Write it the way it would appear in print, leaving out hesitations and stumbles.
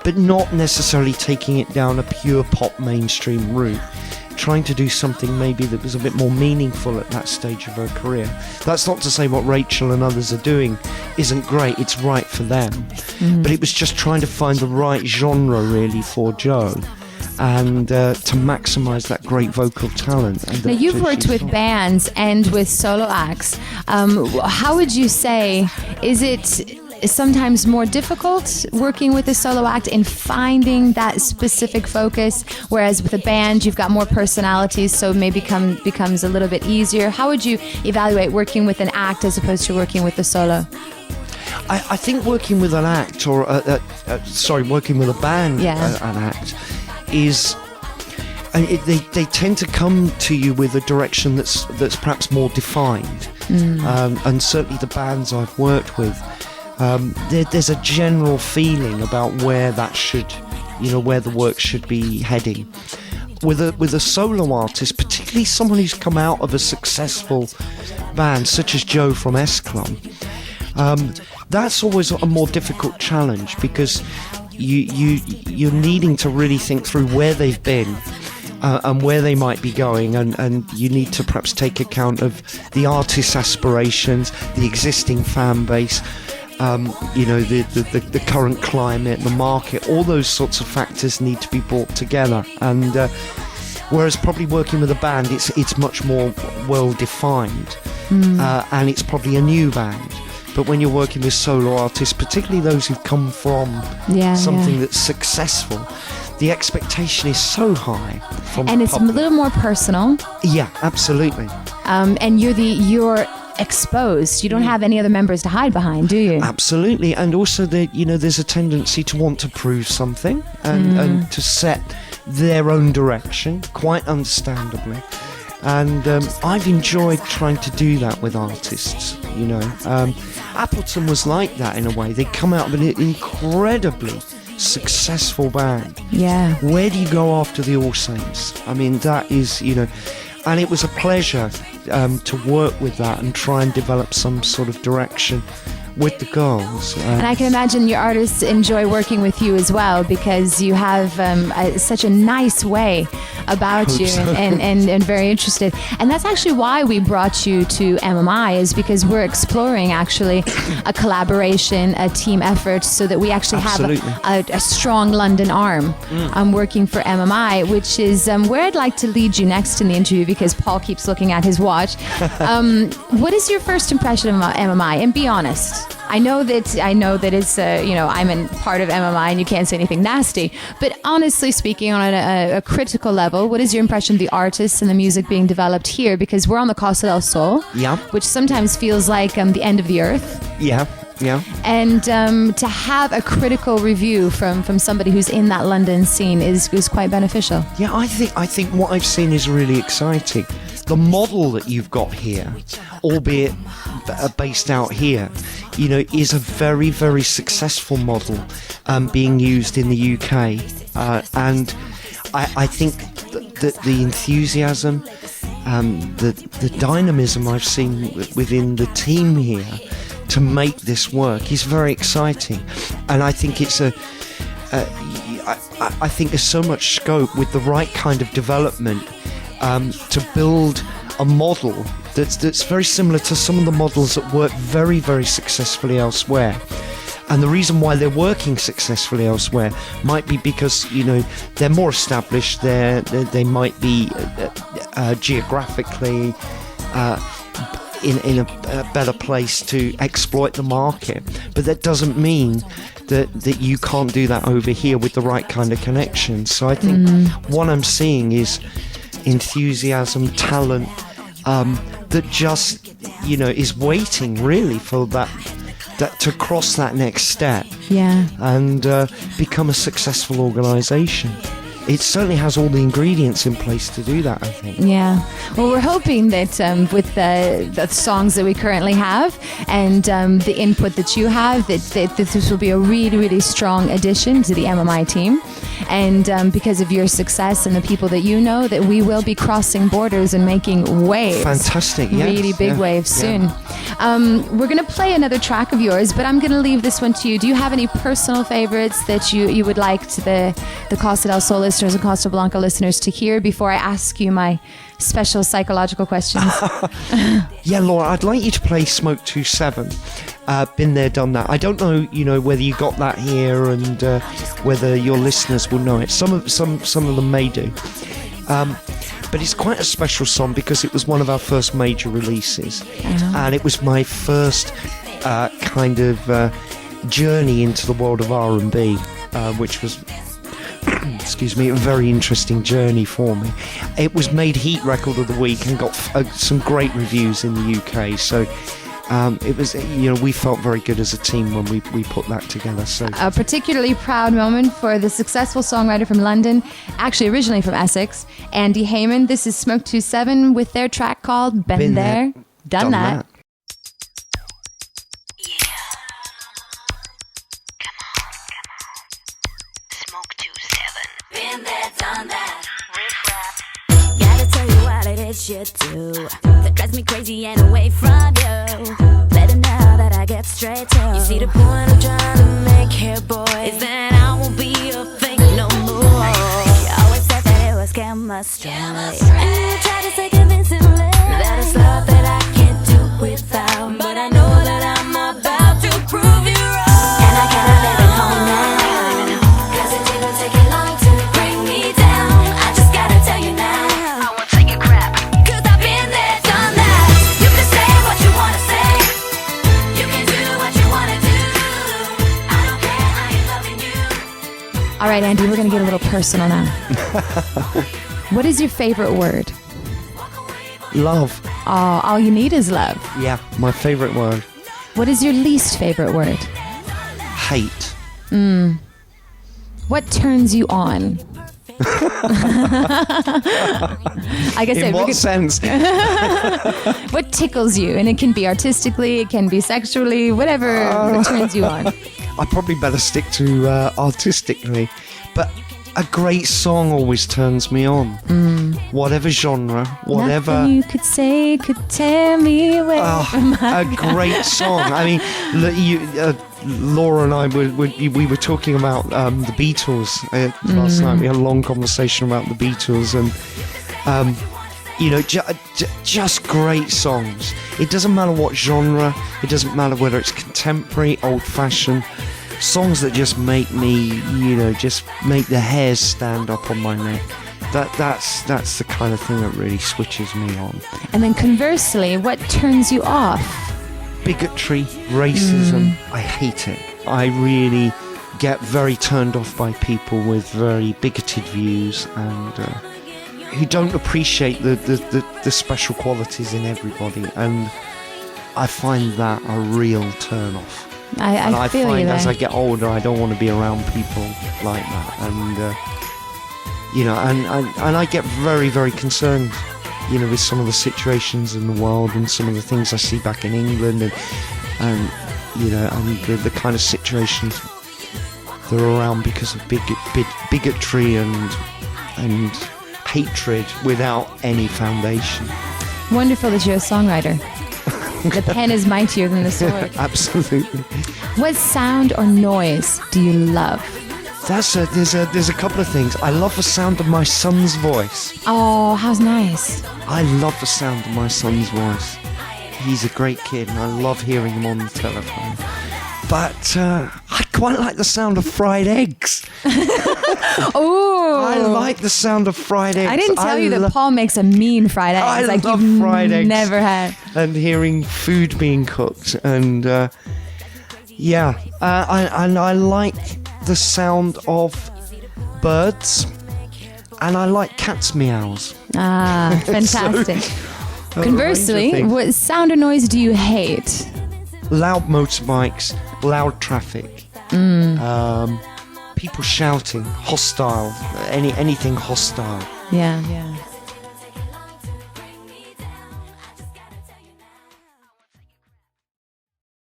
but not necessarily taking it down a pure pop mainstream route, trying to do something maybe that was a bit more meaningful at that stage of her career. That's not to say what Rachel and others are doing isn't great, it's right for them. But it was just trying to find the right genre really for Jo, and to maximise that great vocal talent. And now, you've worked with bands and with solo acts. How would you say, is it sometimes more difficult working with a solo act in finding that specific focus, whereas with a band you've got more personalities, so maybe becomes a little bit easier? How would you evaluate working with an act as opposed to working with a solo? I think working with an act, or working with a band, Yeah. an act, is they tend to come to you with a direction that's perhaps more defined. And certainly the bands I've worked with, there's a general feeling about where that should, where the work should be heading. With a solo artist, particularly someone who's come out of a successful band, such as Jo from S Club, that's always a more difficult challenge, because you're needing to really think through where they've been and where they might be going, and you need to perhaps take account of the artist's aspirations, the existing fan base, the current climate, the market. All those sorts of factors need to be brought together, and whereas probably working with a band, it's much more well defined, and it's probably a new band. But when you're working with solo artists, particularly those who've come from something that's successful, the expectation is so high from and the it's public. a little more personal. Yeah, absolutely. And you're exposed. You don't have any other members to hide behind, do you? Absolutely. And also there's a tendency to want to prove something and to set their own direction, quite understandably. And I've enjoyed trying to do that with artists, Appleton was like that in a way. They come out of an incredibly successful band. Yeah. Where do you go after the All Saints? I mean, that is, and it was a pleasure to work with that and try and develop some sort of direction with the girls. And I can imagine your artists enjoy working with you as well, because you have such a nice way about you, and very interested. And that's actually why we brought you to MMI, is because we're exploring actually a collaboration, a team effort, so that we actually have a strong London arm working for MMI, which is where I'd like to lead you next in the interview, because Paul keeps looking at his watch. What is your first impression of MMI? And be honest. I know that it's I'm a part of MMI and you can't say anything nasty, but honestly speaking, on a critical level, what is your impression of the artists and the music being developed here? Because we're on the Costa del Sol, which sometimes feels like the end of the earth. Yeah. And to have a critical review from somebody who's in that London scene is quite beneficial. Yeah, I think what I've seen is really exciting. The model that you've got here, albeit based out here, is a very, very successful model being used in the UK. And I think that the enthusiasm, the dynamism I've seen within the team here to make this work is very exciting. And I think it's I think there's so much scope with the right kind of development to build a model that's very similar to some of the models that work very, very successfully elsewhere. And the reason why they're working successfully elsewhere might be because, they're more established, they might be geographically in a better place to exploit the market. But that doesn't mean that you can't do that over here with the right kind of connections. So I think what I'm seeing is enthusiasm, talent, that just is waiting really for that to cross that next step, and become a successful organisation. It certainly has all the ingredients in place to do that, I think. Yeah. Well, we're hoping that with the songs that we currently have and the input that you have, that this will be a really, really strong addition to the MMI team. and because of your success and the people that you know, that we will be crossing borders and making waves. Fantastic, yes. Really big waves soon. We're going to play another track of yours, but I'm going to leave this one to you. Do you have any personal favorites that you would like to the Costa del Sol listeners and Costa Blanca listeners to hear before I ask you my special psychological questions? Yeah, Laura, I'd like you to play Smoke 27. Been there, done that. I don't know, whether you got that here and whether your listeners will know it. Some of them may do. But it's quite a special song because it was one of our first major releases, and it was my first kind of journey into the world of R&B, which was, excuse me, a very interesting journey for me. It was made Heat Record of the Week and got some great reviews in the UK. So it was, we felt very good as a team when we put that together. So a particularly proud moment for the successful songwriter from London, actually originally from Essex, Andy Hayman. This is Smoke 27 with their track called Been There, Done That. You do that drives me crazy and away from you. Let him know that I get straight to. You see the point I'm trying to make here, boy, is that I won't be a fake no more. You always said that it was chemistry, and you try to say convincingly that it's love that I can't do without. But I know that I'm about to prove you wrong, and I gotta let it home now, 'cause it didn't take it long to bring me down. I just gotta tell you now. All right, Andy, we're going to get a little personal now. What is your favorite word? Love. Oh, all you need is love. Yeah, my favorite word. What is your least favorite word? Hate. What turns you on? Like I said, in what sense? What tickles you? And it can be artistically, it can be sexually, whatever turns you on. I probably better stick to artistically, but a great song always turns me on. Whatever genre, whatever. Nothing you could say could tear me away from my a great song. I mean, Laura and I we were talking about the Beatles last night. We had a long conversation about the Beatles, and just great songs. It doesn't matter what genre. It doesn't matter whether it's contemporary, old-fashioned. Songs that just make me, just make the hairs stand up on my neck. That's the kind of thing that really switches me on. And then conversely, what turns you off? Bigotry, racism. I hate it. I really get very turned off by people with very bigoted views and who don't appreciate the special qualities in everybody. And I find that a real turn off. I find as I get older, I don't want to be around people like that, and I get very, very concerned, with some of the situations in the world and some of the things I see back in England, and the kind of situations that are around because of bigotry and hatred without any foundation. Wonderful that you're a songwriter. The pen is mightier than the sword. Absolutely. What sound or noise do you love? There's a couple of things. I love the sound of my son's voice. Oh, how's nice. I love the sound of my son's voice. He's a great kid, and I love hearing him on the telephone. But I quite like the sound of fried eggs. Oh, I like the sound of fried eggs. I didn't tell you that Paul makes a mean fried eggs. I like love you've fried eggs. Never had. And hearing food being cooked, and I like the sound of birds, and I like cats' meows. Ah, fantastic. Conversely, what sound or noise do you hate? Loud motorbikes, loud traffic, people shouting, hostile, anything hostile. Yeah.